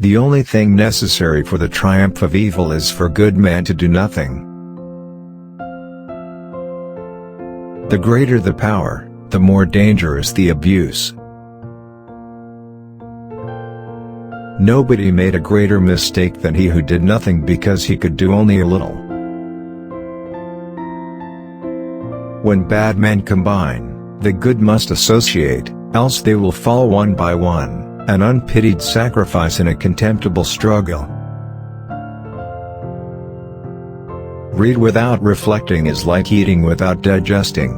The only thing necessary for the triumph of evil is for good men to do nothing. The greater the power, the more dangerous the abuse. Nobody made a greater mistake than he who did nothing because he could do only a little. When bad men combine, the good must associate, else they will fall one by one, an unpitied sacrifice in a contemptible struggle. Read without reflecting is like eating without digesting.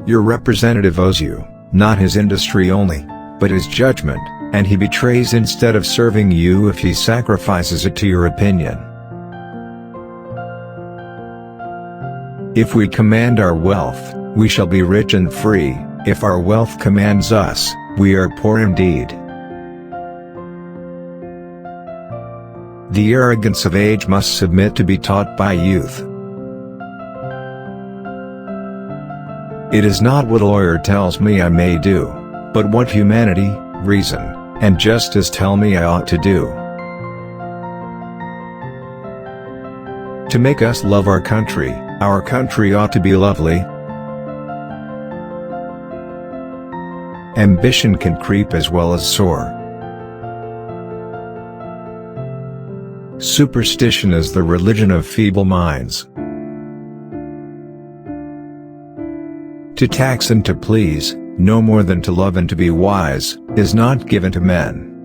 Your representative owes you, not his industry only, but his judgment, and he betrays instead of serving you if he sacrifices it to your opinion. If we command our wealth, we shall be rich and free. If our wealth commands us, we are poor indeed. The arrogance of age must submit to be taught by youth. It is not what a lawyer tells me I may do, but what humanity, reason, and justice tell me I ought to do. To make us love our country ought to be lovely. Ambition can creep as well as soar. Superstition is the religion of feeble minds. To tax and to please, no more than to love and to be wise, is not given to men.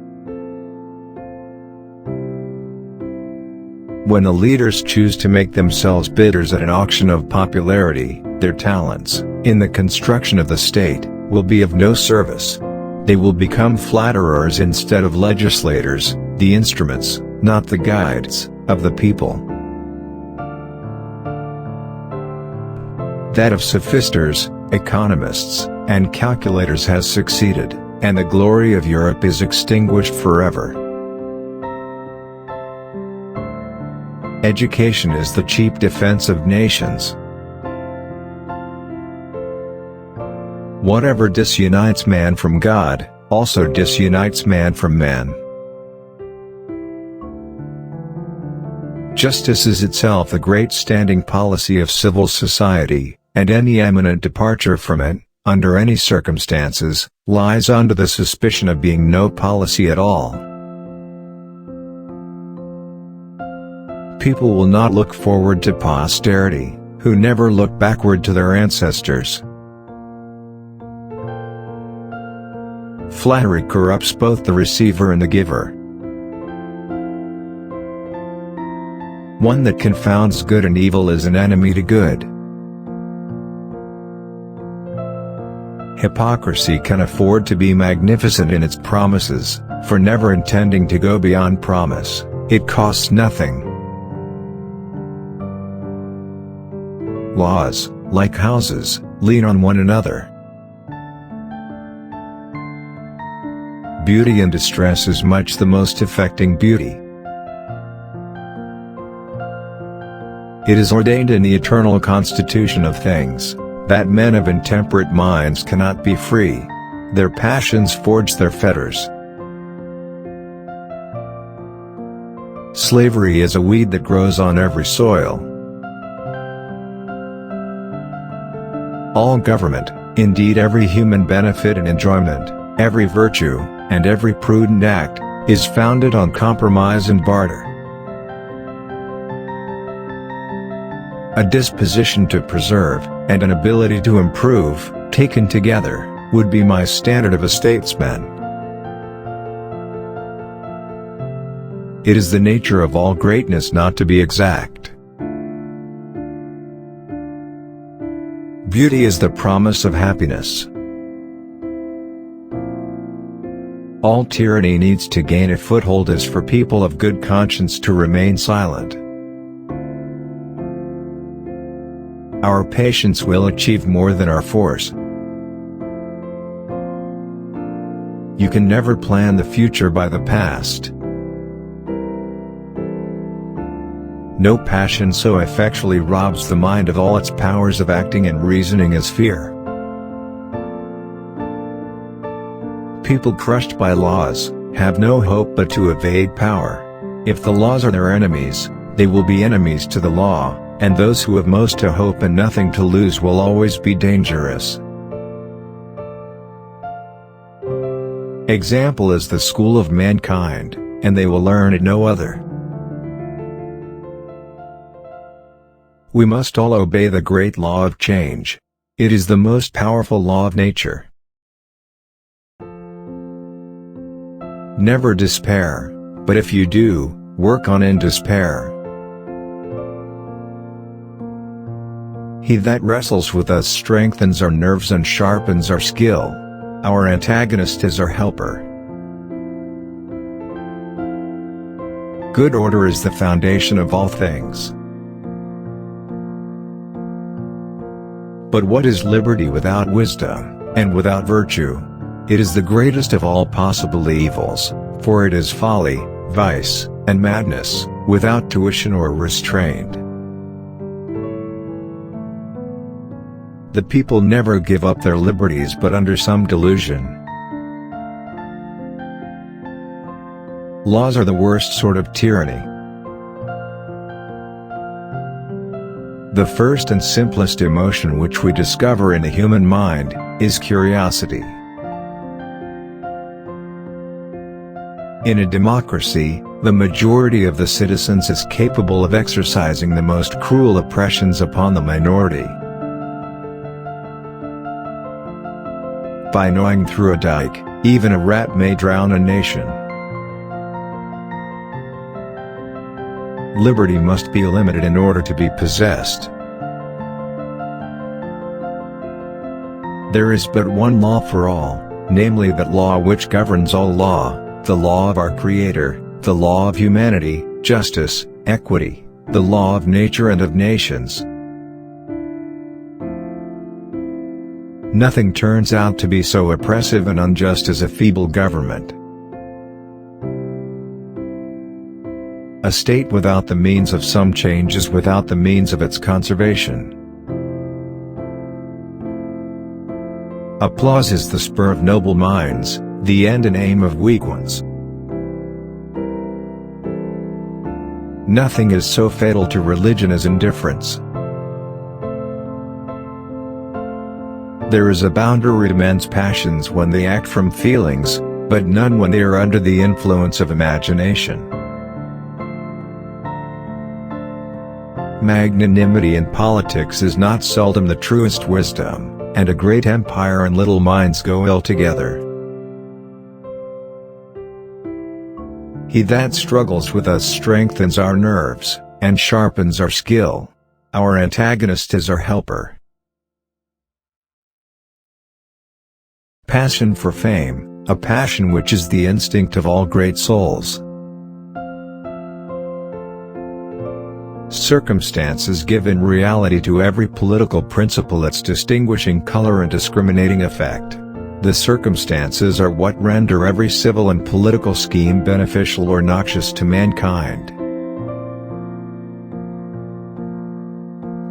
When the leaders choose to make themselves bidders at an auction of popularity, their talents, in the construction of the state, will be of no service. They will become flatterers instead of legislators, the instruments, not the guides, of the people. That of sophisters, economists, and calculators has succeeded, and the glory of Europe is extinguished forever. Education is the cheap defense of nations. Whatever disunites man from God, also disunites man from man. Justice is itself the great standing policy of civil society, and any eminent departure from it, under any circumstances, lies under the suspicion of being no policy at all. People will not look forward to posterity, who never look backward to their ancestors. Flattery corrupts both the receiver and the giver. One that confounds good and evil is an enemy to good. Hypocrisy can afford to be magnificent in its promises, for never intending to go beyond promise, it costs nothing. Laws, like houses, lean on one another. Beauty in distress is much the most affecting beauty. It is ordained in the eternal constitution of things, that men of intemperate minds cannot be free. Their passions forge their fetters. Slavery is a weed that grows on every soil. All government, indeed every human benefit and enjoyment, every virtue, and every prudent act, is founded on compromise and barter. A disposition to preserve, and an ability to improve, taken together, would be my standard of a statesman. It is the nature of all greatness not to be exact. Beauty is the promise of happiness. All tyranny needs to gain a foothold is for people of good conscience to remain silent. Our patience will achieve more than our force. You can never plan the future by the past. No passion so effectually robs the mind of all its powers of acting and reasoning as fear. people crushed by laws have no hope but to evade power. If the laws are their enemies, they will be enemies to the law, and those who have most to hope and nothing to lose will always be dangerous. Example is the school of mankind, and they will learn it no other. We must all obey the great law of change. It is the most powerful law of nature. Never despair, but if you do, work on in despair. He that wrestles with us strengthens our nerves and sharpens our skill. Our antagonist is our helper. Good order is the foundation of all things. But what is liberty without wisdom, and without virtue? It is the greatest of all possible evils, for it is folly, vice, and madness, without tuition or restraint. The people never give up their liberties but under some delusion. Laws are the worst sort of tyranny. The first and simplest emotion which we discover in the human mind is curiosity. In a democracy, the majority of the citizens is capable of exercising the most cruel oppressions upon the minority. By gnawing through a dike, even a rat may drown a nation. Liberty must be limited in order to be possessed. There is but one law for all, namely that law which governs all law, the law of our Creator, the law of humanity, justice, equity, the law of nature and of nations. Nothing turns out to be so oppressive and unjust as a feeble government. A state without the means of some change is without the means of its conservation. Applause is the spur of noble minds, the end and aim of weak ones. Nothing is so fatal to religion as indifference. There is a boundary to men's passions when they act from feelings, but none when they are under the influence of imagination. Magnanimity in politics is not seldom the truest wisdom, and a great empire and little minds go ill together. He that struggles with us strengthens our nerves, and sharpens our skill. Our antagonist is our helper. Passion for fame, a passion which is the instinct of all great souls. Circumstances give in reality to every political principle its distinguishing color and discriminating effect. The circumstances are what render every civil and political scheme beneficial or noxious to mankind.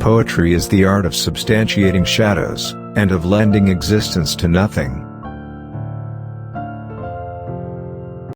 Poetry is the art of substantiating shadows, and of lending existence to nothing.